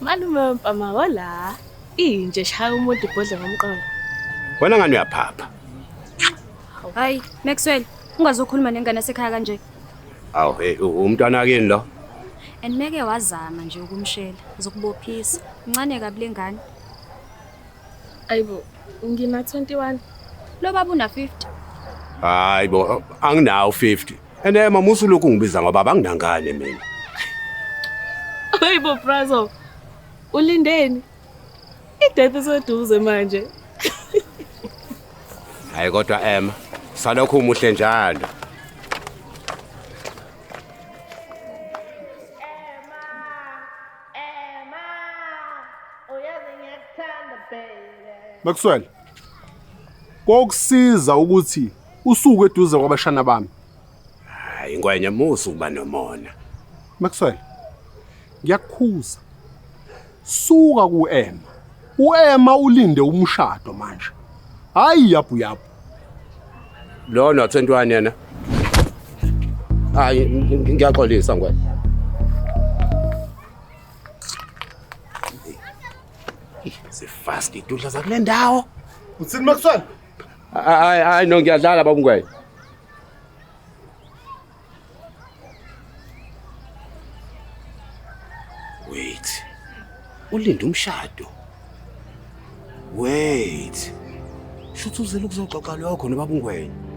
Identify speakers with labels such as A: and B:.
A: Malume mpama wala. Inje shaya umuntu ibhodle ngomqolo.
B: Wena ngani uyaphapha?
C: Hayi, Maxwell, ungazokhuluma nengane esekhaya kanje.
B: Awu umntwana akini lo.
C: Andimeke wazama nje ukumshela, uzokubophisa. Uncane kabi lengane.
A: Ayibo, ngina 21.
C: Lo baba una 50.
B: Hayibo, anginawo 50. Mama usulokhu ungibiza ngoba banginangane mina.
A: Ayibo Brazo. Ulindeni? Ideath iseduze manje.
B: Hayi kodwa salokhu umuhle njalo.
D: Maxwell, kokusiza ukuthi usuke eduze kwabashana bami.
B: Hayi ingwenya musu kuba nomona.
D: Maxwell, ngiyakukhuza. Suka kuEmma. UEmma ulinde umshado manje. Hayi yabu.
B: Lo no 21 yena. Hayi ngiyaxolisa ngwenya. Sifast idudla zakule ndawo.
D: Uthini Maxwell?
B: Hayi no ngiyadlala babungwenya. Wait. Ulinda umshado. Wait. Shuthu uzela ukuzoxoxa lokho nobabungwenya.